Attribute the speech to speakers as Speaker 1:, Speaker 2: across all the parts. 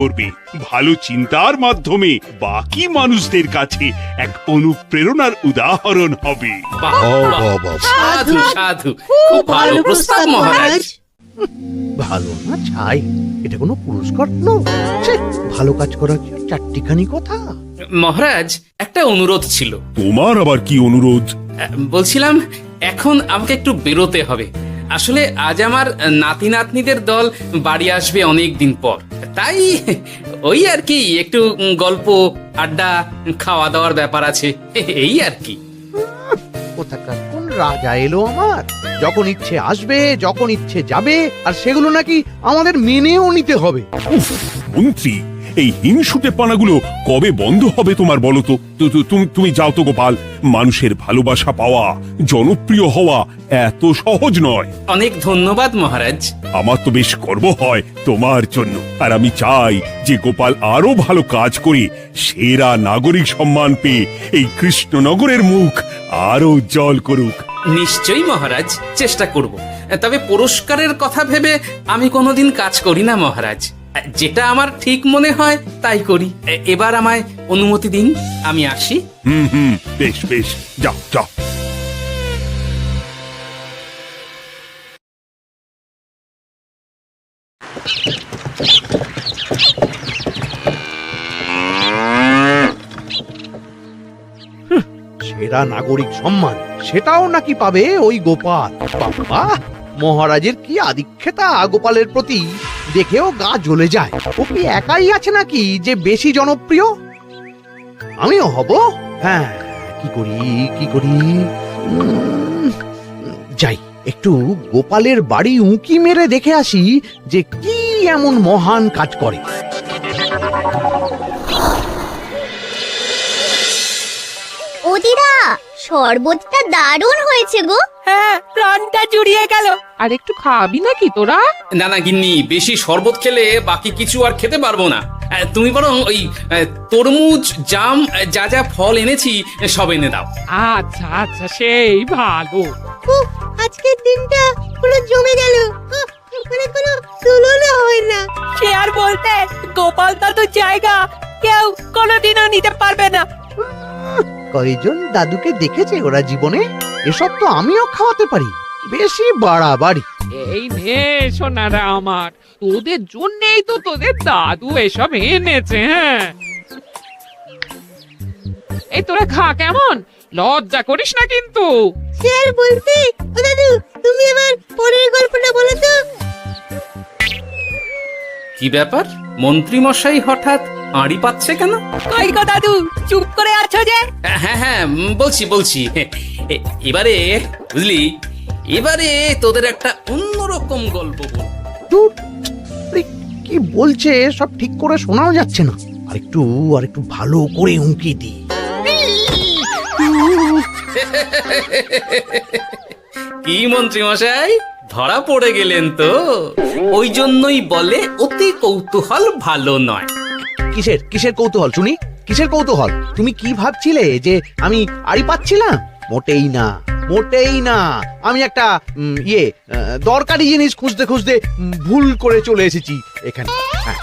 Speaker 1: করবে। ভালো চিন্তার মাধ্যমে বাকি মানুষদের কাছে এক অনুপ্রেরণার উদাহরণ হবে।
Speaker 2: সাধু সাধু, খুব ভালো প্রস্তাব মহারাজ।
Speaker 3: ভালো না ছাই, এটা কোনো পুরস্কার নয়। ছে, ভালো কাজ করা কি চারটিখানি কথা?
Speaker 2: মহারাজ, একটা অনুরোধ ছিল।
Speaker 1: তোমার আবার কি অনুরোধ?
Speaker 2: বলছিলাম, এখন আমাকে একটু বেরোতে হবে। আসলে আজ আমার নাতি নাতনিদের দল বাড়ি আসবে অনেক দিন পর, তাই ওই আর কি একটু গল্প আড্ডা খাওয়া দাওয়ার ব্যাপার আছে, এই আর কি।
Speaker 3: কোথাকার কোন রাজা এলো আমার? যখন ইচ্ছে আসবে, যখন ইচ্ছে যাবে, আর সেগুলো নাকি আমাদের মেনেও নিতে হবে।
Speaker 1: উফ, মন্ত্রী, এই হিংসুটে পানাগুলো কবে বন্ধ হবে তোমার বলো তো? তুমি যাও তো গোপাল। মানুষের ভালোবাসা পাওয়া, জনপ্রিয় হওয়া এত সহজ নয়।
Speaker 2: অনেক ধন্যবাদ মহারাজ।
Speaker 1: আমার তো বেশ গর্ব হয় তোমার জন্য, আর আমি চাই যে গোপাল আরো ভালো কাজ করে সেরা নাগরিক সম্মান পেয়ে এই কৃষ্ণনগরের মুখ আরো উজ্জ্বল করুক।
Speaker 2: নিশ্চয়ই মহারাজ, চেষ্টা করব। তবে পুরস্কারের কথা ভেবে আমি কোনোদিন কাজ করি না মহারাজ। যেটা আমার ঠিক মনে হয় তাই করি। এবার আমায় অনুমতি দিন, আমি আসি।
Speaker 1: বেশ বেশ, যাও যাও।
Speaker 3: সেরা নাগরিক সম্মান, সেটাও নাকি পাবে ওই গোপাল। বাবা, মহারাজের কি আদিক্ষেতা গোপালের প্রতি, দেখেও গা জ্বলে যায়। ও কি একাই আছে নাকি যে বেশি জনপ্রিয়? আমিও হব। হ্যাঁ, কি করি কি করি? যাই, একটু গোপালের বাড়ি উঁকি মেরে দেখে আসি যে কি এমন মহান কাজ করে।
Speaker 4: ও দিদা, শরবতটা দারুণ হয়েছে গো।
Speaker 5: হ্যাঁ, প্রাণটা জুড়িয়ে গেল। আর একটু খাবি নাকি তোরা?
Speaker 2: না না গিন্নি, বেশি শরবত খেলে বাকি কিছু আর খেতে পারবো না। তুমি বরং ওই তরমুজ, জাম, যা যা ফল এনেছি সব এনে দাও।
Speaker 5: আচ্ছা আচ্ছা, সেই ভালো।
Speaker 4: আজকের দিনটা পুরো জমে গেল, মানে কোনো তুলনা হয় না।
Speaker 5: সে আর বলতে, গোপাল দাদুর জায়গা কেউ কোনোদিনও নিতে পারবে না।
Speaker 3: কয়জন দাদুকে দেখেছে ওরা জীবনে? এসব তো আমিও খাওয়াতে পারি। বেশি বাড়াবাড়ি।
Speaker 5: এই নে সোনারা আমার, তোদের জন্যই তো তোদের দাদু এসব এনেছে। হ্যাঁ, এই তোরা খা, কেমন? লজ্জা করিস না কিন্তু।
Speaker 4: স্যার বলতে, ও দাদু, তুমি আমার পরের গল্পটা বলো তো।
Speaker 2: কি ব্যাপার, মন্ত্রী মশাই হঠাৎ আড়ি পাচ্ছে কেন?
Speaker 5: কই গো দাদু, চুপ করে আছো যে?
Speaker 2: হ্যাঁ হ্যাঁ, বলছি। এবারে বুঝলি, এবারে তোদের একটা অন্যরকম গল্প বল।
Speaker 3: ধুর, আরে কি বলছে সব ঠিক করে শোনাও যাচ্ছে না। আর একটু ভালো করে উঁকি দি।
Speaker 2: কি মন্ত্রী মশাই, ধরা পড়ে গেলেন তো? ওই জন্যই বলে অতি কৌতূহল ভালো নয়।
Speaker 3: কিসের কৌতূহল শুনি? কিসের কৌতূহল? তুমি কি ভাবছিলে যে আমি আড়ি পাচ্ছিলাম? মোটেই না, মোটেই না। আমি একটা দরকারি জিনিস খুঁজতে খুঁজতে ভুল করে চলে এসেছি এখানে। হ্যাঁ।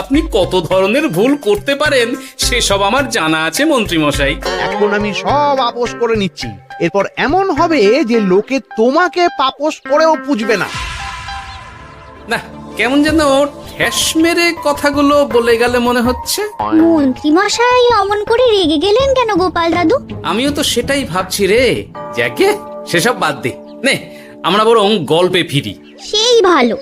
Speaker 2: আপনি কত ধরনের ভুল করতে পারেন সেসব আমার জানা আছে মন্ত্রী মশাই।
Speaker 3: এখন আমি সব আপোষ করে নিচ্ছি। এরপর এমন হবে যে লোকে তোমাকে পাপোশ করেও পুজবে না।
Speaker 2: না, কেমন যেন ঠেস মেরে কথাগুলো বলে গেলে মনে হচ্ছে।
Speaker 4: মন্ত্রী মশাই অমন করে রেগে গেলেন কেন গোপাল দাদু?
Speaker 2: আমিও তো সেটাই ভাবছি রে। যাকে সেসব বাদ দে, নে আমরা বরং গল্পে ফিরি।
Speaker 4: সেই ভালো।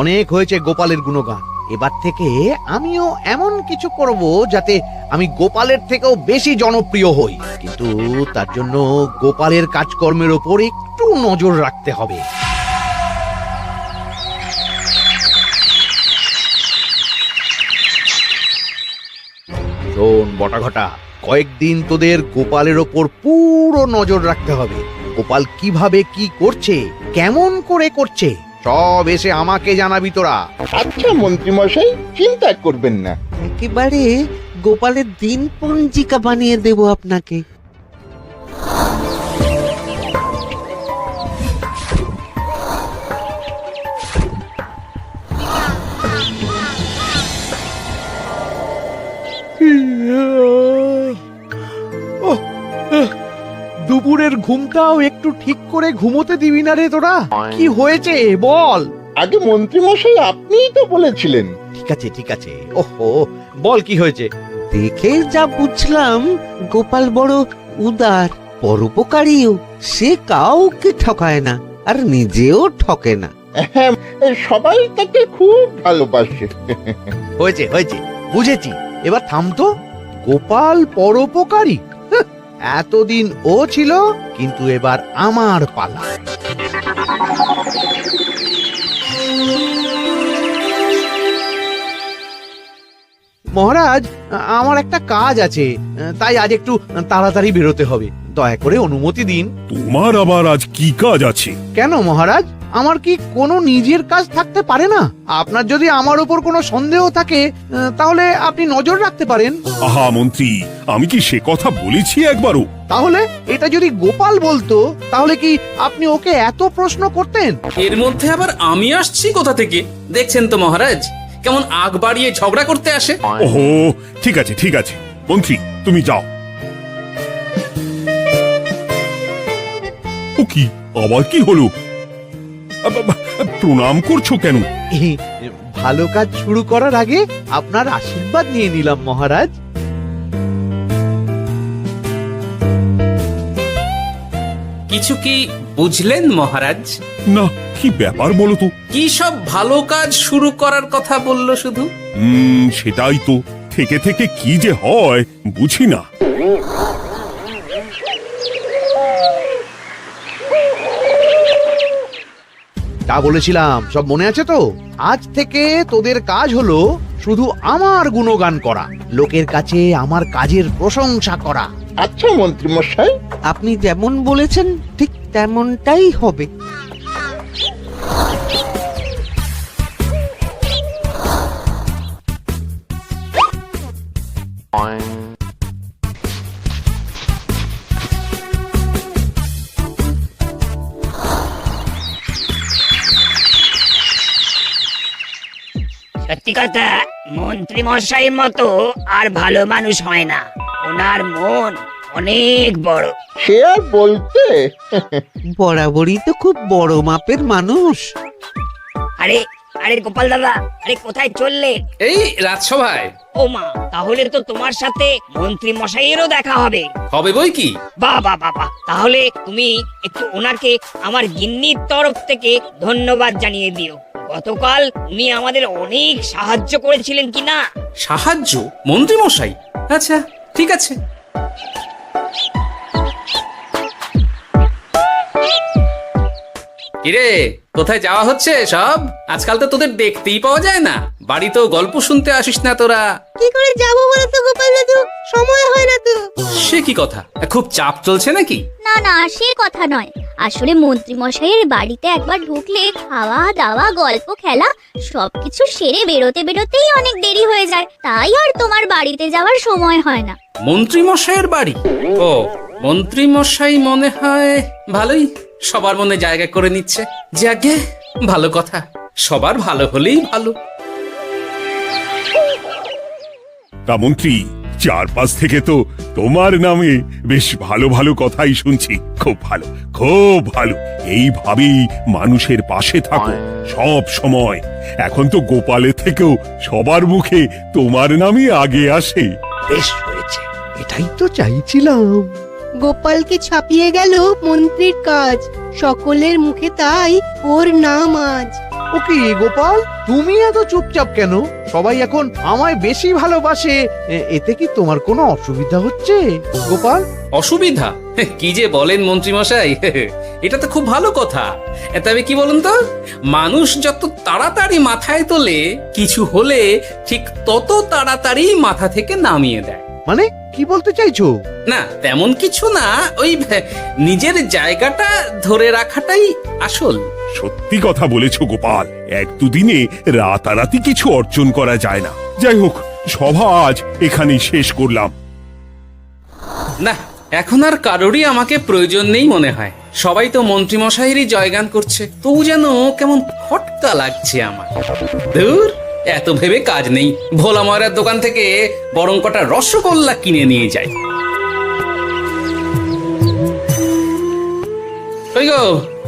Speaker 3: অনেক হয়েছে গোপালের গুণগান। এবার থেকে আমিও এমন কিছু করব যাতে আমি গোপালের থেকেও বেশি জনপ্রিয় হই। কিন্তু তার জন্য গোপালের কাজকর্মের ওপর একটু নজর রাখতে হবে। শোন বটাঘটা, কয়েকদিন তোদের গোপালের ওপর পুরো নজর রাখতে হবে। গোপাল কিভাবে কি করছে, কেমন করে করছে, সব এসে আমাকে জানাবি তোরা।
Speaker 6: আচ্ছা মন্ত্রীমশাই, চিন্তা করবেন না।
Speaker 7: একেবারে গোপালের দিন পঞ্জিকা বানিয়ে দেব আপনাকে।
Speaker 3: দুপুরের ঘুমটাও একটু ঠিক করে ঘুমোতে দিবি না রে তোরা? কি হয়েছে বল।
Speaker 6: আগে মন্ত্রীমশাই আপনিই তো বলেছিলেন।
Speaker 3: ঠিক আছে ঠিক আছে, ওহো বল কি হয়েছে।
Speaker 7: দেখে যা বুঝলাম গোপাল বড় উদার, পরোপকারীও। সে কাউকে ঠকায় না, আর নিজেও ঠকে না।
Speaker 6: হ্যাঁ, সবাই তাকে খুব ভালোবাসে।
Speaker 3: হয়েছে হয়েছে, বুঝেছি। এবার থাম তো। গোপাল পরোপকারী? হাহ, এতদিন ও ছিল, কিন্তু এবার আমার পালা। মহারাজ, আমার একটা কাজ আছে, তাই আজ একটু তাড়াতাড়ি বেরোতে হবে। দয়া করে অনুমতি দিন।
Speaker 1: তোমার আবার আজ কি কাজ আছে?
Speaker 3: কেন মহারাজ, আমার কি কোনো নিজের কাজ থাকতে পারে না? আপনার যদি আমার উপর কোনো সন্দেহ থাকে, তাহলে আপনি নজর রাখতে পারেন।
Speaker 1: আহা মন্ত্রী, আমি কি সে কথা বলেছি একবারও?
Speaker 3: তাহলে এটা যদি গোপাল বলতো, তাহলে কি আপনি ওকে এত প্রশ্ন করতেন?
Speaker 2: এর মধ্যে আবার আমি আসছি কোথা থেকে? দেখছেন তো মহারাজ, কেমন আগ বাড়িয়ে ঝগড়া করতে আসে।
Speaker 1: ওহো, ঠিক আছে ঠিক আছে, মন্ত্রী তুমি যাও। ও কি, আবার কি হলো? প্রণাম করছো কেন?
Speaker 3: ভালো কাজ শুরু করার আগে আপনার আশীর্বাদ নিয়ে নিলাম মহারাজ।
Speaker 2: কিছু কি বুঝলেন মহারাজ?
Speaker 1: না, কি ব্যাপার বলো তো?
Speaker 2: কি সব ভালো কাজ শুরু করার কথা বললো শুধু?
Speaker 1: সেটাই তো, থেকে থেকে কি যে হয় বুঝি না।
Speaker 3: তা বলেছিলাম, সব মনে আছে তো? আজ থেকে তোদের কাজ হলো শুধু আমার গুণগান করা, লোকের কাছে আমার কাজের প্রশংসা করা।
Speaker 6: আচ্ছা মন্ত্রীমশাই।
Speaker 7: আপনি যেমন বলেছেন ঠিক তেমনটাই হবে।
Speaker 8: সত্যি কথা, মন্ত্রী মশাইয়ের মতো আর ভালো মানুষ হয় না। ওনার মন অনেক বড়।
Speaker 6: সে আর বলতে।
Speaker 7: বরাবরই তো খুব বড় মাপের মানুষ।
Speaker 8: আরে আরে গোপাল দাদা, আরে কোথায় চললে?
Speaker 2: এই রাজসভায়।
Speaker 8: ও মা, তাহলে তো তোমার সাথে মন্ত্রী মশাইয়েরও দেখা হবে।
Speaker 2: হবে বই কি?
Speaker 8: বাহ বাহ বাহ বাহ, তাহলে তুমি একটু ওনাকে আমার গিন্নির তরফ থেকে ধন্যবাদ জানিয়ে দিও। গতকাল উনি আমাদের অনেক সাহায্য করেছিলেন কিনা।
Speaker 2: সাহায্য? মন্ত্রী মশাই? আচ্ছা ঠিক আছে। কিরে, কোথায় যাওয়া হচ্ছে সব? আজকাল তো তোদের দেখতেই পাওয়া যায় না, বাড়িতেও গল্প শুনতে আসিস না তোরা।
Speaker 4: কি করে যাবো বলো তো গোপাল দাদু, সময় হয় না তো।
Speaker 2: সে কি কথা, খুব চাপ চলছে নাকি?
Speaker 9: না না, সে কথা নয়। আসলে মন্ত্রী মশাইয়ের বাড়িতে একবার ঢুকলে খাওয়া দাওয়া গল্প খেলা সবকিছু সেরে বেরোতে বেরোতেই অনেক দেরি হয়ে যায়, তাই আর তোমার বাড়িতে যাওয়ার সময় হয় না।
Speaker 2: মন্ত্রী মশাইয়ের বাড়ি? ও, মন্ত্রী মশাই মনে হয় ভালোই সবার মনে জায়গা করে নিচ্ছে। যাকে ভালো কথা, সবার ভালো হলেই ভালো।
Speaker 1: তা মন্ত্রী, চারপাশ থেকে তো তোমার নামে বেশ ভালো ভালো কথাই শুনছি। খুব ভালো, খুব ভালো। এইভাবেই মানুষের পাশে থাকো সব সময়। এখন তো গোপালের থেকেও সবার মুখে তোমার নামই আগে আসে।
Speaker 3: বেশ হয়েছে, এটাই তো চাইছিলাম।
Speaker 4: গোপালকে ছাপিয়ে গেল মন্ত্রীর কাজ, সকলের মুখে তাই ওর নাম আজ।
Speaker 3: ও কি গোপাল, তুমি এত চুপচাপ কেন? সবাই এখন আমায় বেশি ভালোবাসে, এতে কি তোমার কোনো অসুবিধা হচ্ছে গোপাল?
Speaker 2: অসুবিধা? কি যে বলেন মন্ত্রী মশাই, এটা তো খুব ভালো কথা। তবে কি বলুন তো, মানুষ যত তাড়াতাড়ি মাথায় তোলে, কিছু হলে ঠিক তত তাড়াতাড়ি মাথা থেকে নামিয়ে দেয়।
Speaker 3: মানে কি বলতে চাইছো?
Speaker 2: না তেমন কিছু না, ওই নিজের জায়গাটা ধরে রাখাটাই আসল।
Speaker 1: সত্যি কথা বলেছো গোপাল, এক দুদিনে রাতারাতি কিছু অর্জন করা যায় না। যাই হোক, সভা আজ এখানেই শেষ করলাম।
Speaker 2: না, এখন আর কারোরই আমাকে প্রয়োজন নেই মনে হয়। সবাই তো মন্ত্রীমশাইয়েরই জয়গান করছে, তবু যেন কেমন খটকা লাগছে আমার। ধুর, এত ভেবে কাজ নেই, ভোলা ময়রার দোকান থেকে বরং কটা রসগোল্লা কিনে নিয়ে যাই। ওই গো,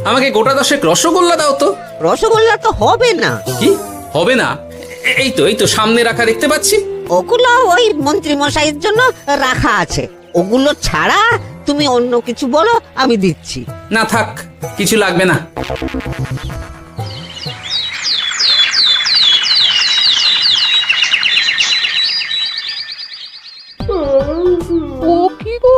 Speaker 2: আমাকে গোটা 10 রসগোল্লা দাও তো।
Speaker 7: রসগোল্লা তো হবে না।
Speaker 2: কি হবে না? এই তো সামনে রাখা দেখতে পাচ্ছি।
Speaker 7: ওগুলো ওই মন্ত্রী মশাইয়ের জন্য রাখা আছে। ওগুলো ছাড়া তুমি অন্য কিছু বলো, আমি দিচ্ছি।
Speaker 2: না থাক, কিছু লাগবে না।
Speaker 5: ও কি গো,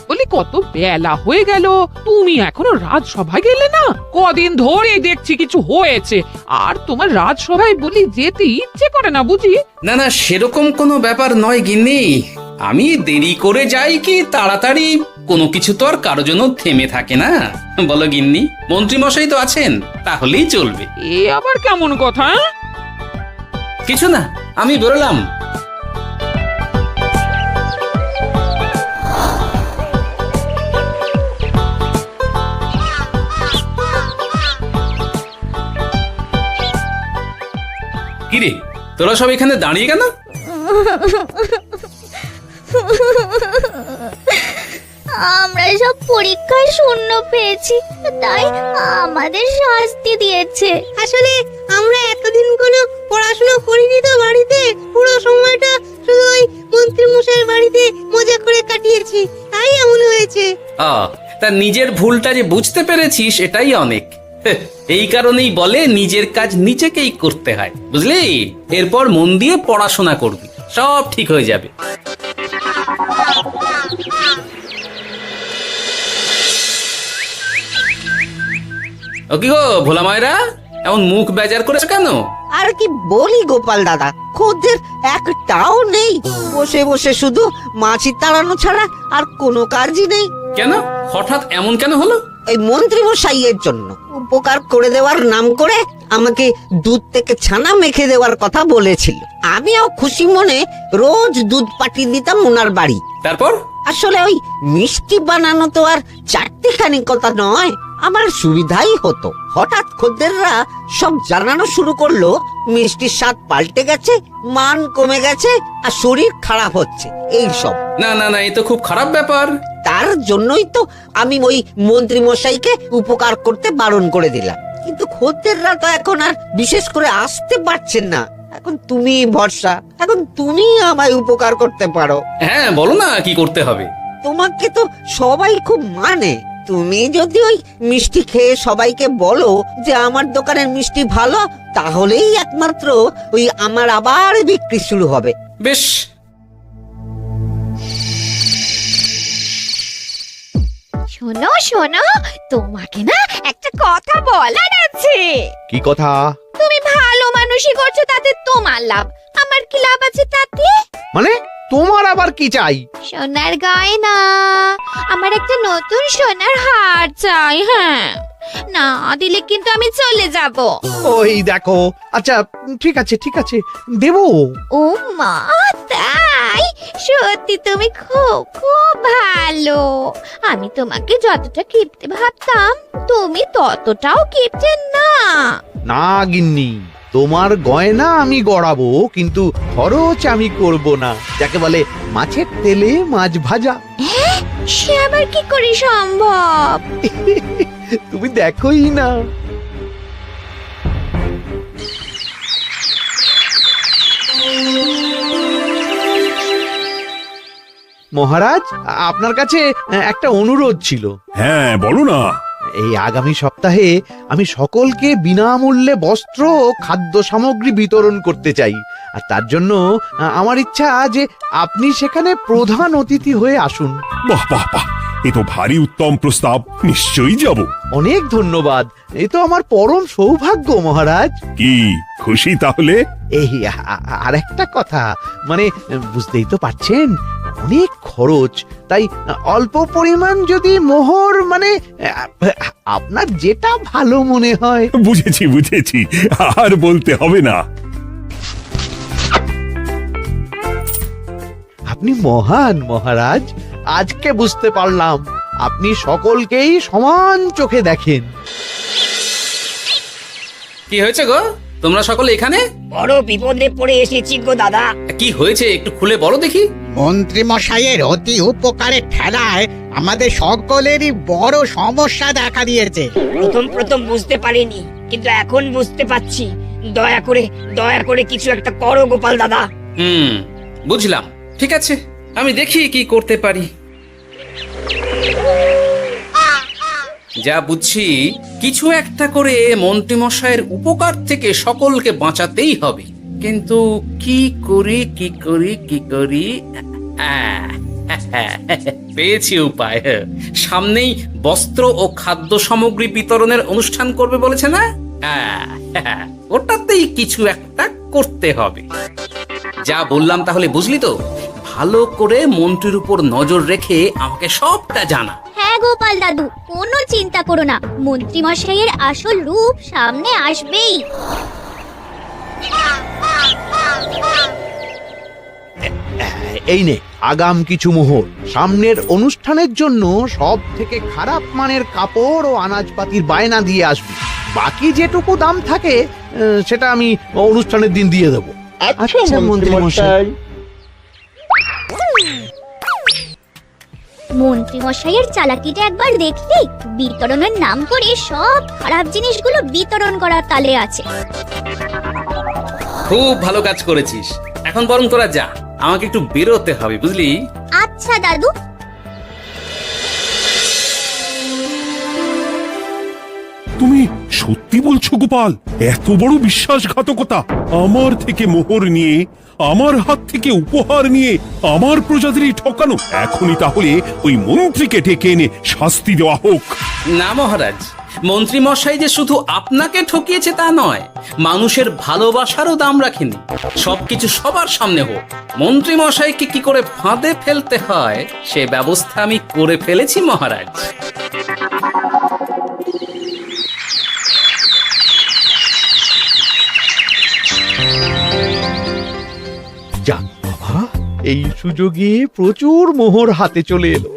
Speaker 5: বলি কত বেলা হয়ে গেল, তুমি এখনো রাজসভায় গেলে না? কদিন ধরে দেখছি কিছু হয়েছে, আর তোমার রাজসভায় বলি যেতে ইচ্ছে করে না বুঝি?
Speaker 2: না না, সেরকম কোনো ব্যাপার নয় গিন্নি। আমি দেরি করে যাই কি তাড়াতাড়ি, কোনো কিছু তো আর কারো জন্য থেমে থাকে না। বলো গিন্নি, মন্ত্রী মশাই তো আছেন, তাহলেই চলবে।
Speaker 5: এ আবার কেমন কথা?
Speaker 2: কিছু না, আমি বেরোলাম। কিরে, তোরা সব এখানে দাঁড়িয়ে কেন?
Speaker 9: আমরা সব পরীক্ষায় শূন্য পেয়েছি, তাই আমাদের শাস্তি দিয়েছে।
Speaker 4: আসলে আমরা এতদিন কোনো পড়াশোনা করিনি তো বাড়িতে, পুরো সময়টা শুধু ওই মন্ত্রী মশাইয়ের বাড়িতে মজা করে কাটিয়েছি, তাই এমন হয়েছে।
Speaker 2: তা নিজের ভুলটা যে বুঝতে পেরেছিস, এটাই অনেক। এই কারণেই বলে নিজের কাজ নিজেকেই করতে হয়, বুঝলি? এরপর মন দিয়ে পড়াশোনা করবি, সব ঠিক হয়ে যাবে। ও কি গো ভোলা ময়রা, এমন মুখ বেজার করেছো কেন?
Speaker 7: আর কি বলি গোপাল দাদা, খদ্দের একটাও নেই। বসে বসে শুধু মাছি তাড়ানো ছাড়া আর কোনো কাজই নেই।
Speaker 2: কেন, হঠাৎ এমন কেন হলো?
Speaker 7: এই মন্ত্রী মশাইয়ের জন্য উপকার করে দেওয়ার নাম করে আমাকে দুধ থেকে ছানা মেখে দেওয়ার কথা বলেছিল। আমিও খুশি মনে রোজ দুধ পাঠিয়ে দিতাম ওনার বাড়ি।
Speaker 2: তারপর?
Speaker 7: আসলে ওই মিষ্টি বানানো তো আর চারটিখানি কথা নয়, আমার সুবিধাই হতো। হঠাৎ খদ্দেররা সব জানানো শুরু করলো মিষ্টির স্বাদ পাল্টে গেছে, মান কমে গেছে, আর শরীর খারাপ হচ্ছে, এই সব।
Speaker 2: না না না, এ তো খুব খারাপ ব্যাপার।
Speaker 7: তার জন্যই তো আমি ওই মন্ত্রী মশাইকে উপকার করতে বারণ করে দিলাম। কিন্তু খদ্দেররা তো এখন আর বিশেষ করে আসতে পারছেন না। এখন তুমি ভরসা, এখন তুমি আমায় উপকার করতে পারো।
Speaker 2: হ্যাঁ, বলো না কি করতে হবে।
Speaker 7: তোমাকে তো সবাই খুব মানে। তুমি যদি ওই মিষ্টি খেয়ে সবাইকে বলো যে আমার দোকানের মিষ্টি ভালো, তাহলেই একমাত্র ওই আমার আবার বিক্রি শুরু হবে।
Speaker 2: বেশ।
Speaker 9: শোনো শোনো, তোমাকে না একটা কথা বলার আছে।
Speaker 3: কি কথা?
Speaker 9: তুমি ভালো মানুষই করছো, তাতে তোমার লাভ, আমার কি লাভ আছে তাতে?
Speaker 3: মানে তোমার আবার কি চাই?
Speaker 9: সোনার গয়না, আমার একটা নতুন সোনার হার চাই। হ্যাঁ, না দিলে কিন্তু আমি চলে যাব।
Speaker 3: ওই দেখো, আচ্ছা ঠিক আছে ঠিক আছে, দেবো।
Speaker 9: ও মা, তাই? সত্যি তুমি খুব খুব ভালো। আমি তোমাকে যতটা কিপটে ভাবতাম, তুমি ততটাও কিপটে না।
Speaker 3: না গিন্নি, তোমার গয়না আমি গড়াবো, কিন্তু খরচ আমি করব না। যাকে বলে মাছের তেলে মাছ ভাজা।
Speaker 9: সে আবার কি করে সম্ভব?
Speaker 3: তুমি দেখোই না। মহারাজ, আপনার কাছে একটা অনুরোধ ছিল।
Speaker 1: হ্যাঁ, বলো না।
Speaker 3: এই আগামী সপ্তাহে আমি সকলকে বিনামূল্যে বস্ত্র ও খাদ্য সামগ্রী বিতরণ করতে চাই। আর তার জন্য আমার ইচ্ছা যে আপনি সেখানে প্রধান অতিথি হয়ে আসুন।
Speaker 1: বাহ বাহ বাহ, এ তো ভারী উত্তম প্রস্তাব, নিশ্চয়ই যাব।
Speaker 3: অনেক ধন্যবাদ, এ তো আমার পরম সৌভাগ্য মহারাজ।
Speaker 1: কি খুশি তাহলে?
Speaker 3: এই আর একটা কথা, মানে বুঝতেই তো পারছেন, অনেক খরচ, তাই অল্প পরিমাণ যদি মোহর মানে আপনার যেটা ভালো মনে হয়।
Speaker 1: বুঝেছি বুঝেছি, আর বলতে হবে না।
Speaker 3: আপনি মহান মহারাজ, আজকে বুঝতে পারলাম আপনি সকলকেই সমান চোখে দেখেন।
Speaker 2: কি হয়েছে গো, তোমরা সকলে এখানে?
Speaker 8: বড় বিপদে পড়ে এসেছি গো দাদা।
Speaker 2: কি হয়েছে একটু খুলে বলো দেখি।
Speaker 10: মন্ত্রী মশাইয়ের অতি উপকারের ঠেলায় আমাদের সকলেরই বড় সমস্যা দেখা দিয়েছে।
Speaker 8: প্রথম বুঝতে পারিনি, কিন্তু এখন বুঝতে পারছি। দয়া করে কিছু একটা করো গোপাল দাদা।
Speaker 2: বুঝলাম, ঠিক আছে, আমি দেখি কি করতে পারি। যা বুঝছি, কিছু একটা করে মন্ত্রীমশাইয়ের উপকার থেকে সকলকে বাঁচাতেই হবে, কিন্তু কি করি পেয়েছি উপায়। সামনেই বস্ত্র ও খাদ্য সামগ্রী বিতরণের অনুষ্ঠান করবে বলেছে না, ওটাতেই কিছু একটা করতে হবে। যা বললাম তাহলে বুঝলি তো? ভালো করে মন্ত্রীর উপর নজর রেখে আমাকে সবটা জানা।
Speaker 9: হ্যাঁ গোপাল দাদু, কোনো চিন্তা করো না, মন্ত্রী মশাইয়ের আসল রূপ সামনে আসবেই।
Speaker 3: এই নে আগাম কিছু মোহর। সামনের অনুষ্ঠানের জন্য সব থেকে খারাপ মানের কাপড় ও আনাজপাতির বায়না দিয়ে আসবি। বাকি যেটুকু দাম থাকে সেটা আমি অনুষ্ঠানের দিন দিয়ে দেবো।
Speaker 6: আচ্ছা মন্ত্রী মশাই।
Speaker 9: মন্ত্রী মশাইয়ের চালাকিটা একবার দেখলি? বিতরণের নাম করে সব খারাপ জিনিসগুলো বিতরণ করার তালে আছে।
Speaker 2: খুব ভালো কাজ করেছিস। এখন বরং তোরা যা, আমাকে একটু বেরোতে হবে, বুঝলি?
Speaker 9: আচ্ছা দাদু।
Speaker 1: তুমি সত্যি বলছো গোপাল? এত বড় বিশ্বাসঘাতকতা! আমার থেকে মোহর নিয়ে, আমার হাত থেকে উপহার নিয়ে আমার প্রজাদেরই ঠকানো। এখনই তাহলে ওই মন্ত্রীকে ডেকে এনে শাস্তি দেওয়া হোক।
Speaker 2: না মহারাজ, মন্ত্রী মশাই যে শুধু আপনাকে ঠকিয়েছে তা নয়, মানুষের ভালোবাসারও দাম রাখেনি। সবকিছু সবার সামনে হোক। মন্ত্রী মশাইকে কি করে ফাঁদে ফেলতে হয় সে ব্যবস্থা আমি করে ফেলেছি মহারাজ।
Speaker 3: যাক বাবা, এই সুযোগে প্রচুর মোহর হাতে চলে এলো।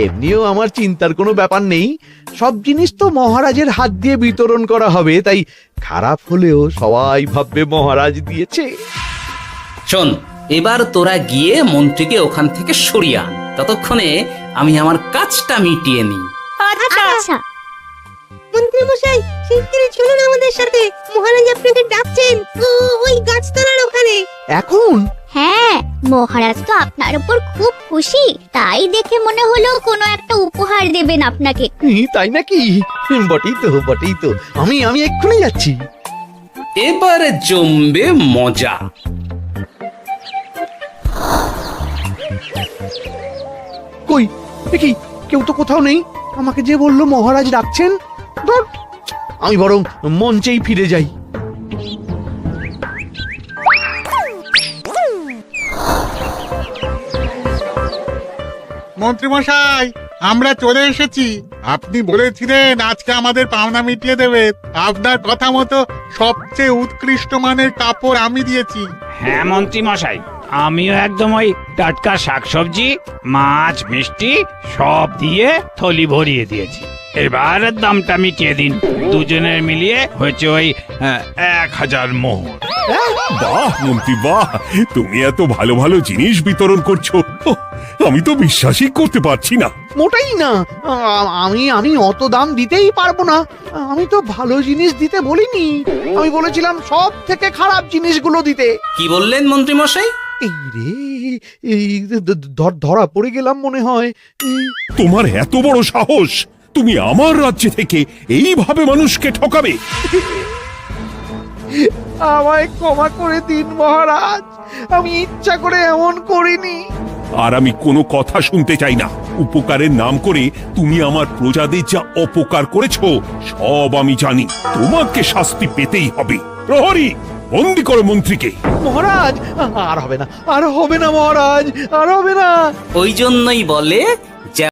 Speaker 3: এমনিও আমার চিন্তার কোনো ব্যাপার নেই, সব জিনিস তো মহারাজের হাত দিয়ে বিতরণ করা হবে, তাই খারাপ হলেও সবাই ভাববে মহারাজ দিয়েছে।
Speaker 2: শোন, এবার তোরা গিয়ে মন্ত্রীকে ওখান থেকে সরিয়ে আন, ততক্ষণে আমি আমার কাজটা মিটিয়ে নিই।
Speaker 9: আচ্ছা।
Speaker 4: মন্ত্রী মশাই, শিগগিরই চলুন আমাদের সাথে, মহারাজ আপনাকে ডাকছেন ওই গাছতলার ওখানে।
Speaker 3: এখন?
Speaker 9: হ্যাঁ, মহারাজ তো আপনার উপর খুব খুশি, তাই দেখে মনে হলো কোনো একটা উপহার দেবেন আপনাকে।
Speaker 3: তাই নাকি? বটেই তো, আমি এক্ষুনি যাচ্ছি।
Speaker 2: এবারে জমবে মজা।
Speaker 3: কই দেখি, কেউ তো কোথাও নেই। আমাকে যে বললো মহারাজ ডাকছেন, ধুর, আমি বরং মঞ্চেই ফিরে যাই।
Speaker 10: মন্ত্রী মশাই, আমরা চলে এসেছি। আপনি বলেছিলেন আজকে আমাদের পাওনা মিটিয়ে দেবে। আপনার কথা মতো সবচেয়ে উৎকৃষ্ট মানের কাপড় আমি দিয়েছি।
Speaker 11: হ্যাঁ মন্ত্রী মশাই, আমিও একদম ওই টাটকা শাকসবজি, মাছ, মিষ্টি সব দিয়ে থলি ভরিয়ে দিয়েছি। এবার দামটা মিটিয়ে দিন। দুজনের মিলিয়ে হয়েছে ওই 1000 মোহর।
Speaker 1: বাহ মন্ত্রী বাহ, তুমি এত ভালো ভালো জিনিস বিতরণ করছো, আমি তো বিশ্বাসই করতে পারছি না।
Speaker 3: মোটাই না, আমি অত দাম দিতেই পারবো না। আমি তো ভালো জিনিস দিতে বলিনি, আমি বলেছিলাম সব থেকে খারাপ জিনিসগুলো দিতে।
Speaker 2: কি বললেন মন্ত্রী মশাই?
Speaker 3: এই রে, এই ধরা পড়ে গেলাম মনে হয়।
Speaker 1: তোমার এত বড় সাহস! তুমি আমার রাজ্য থেকে এইভাবে মানুষকে ঠকাবে?
Speaker 3: আমায় ক্ষমা করে দিন মহারাজ, আমি ইচ্ছা করে এমন করিনি।
Speaker 1: আর আমি কোনো কথা শুনতে চাই না। উপকারের নাম করে তুমি আমার প্রজাদের যা অপকার করেছো সব আমি জানি। তোমাকে শাস্তি পেতেই হবে। প্রহরী, বন্দি করো মন্ত্রীকে।
Speaker 3: মহারাজ আর হবে না, আর হবে না মহারাজ, আর হবে না।
Speaker 2: ওই জন্যই বলে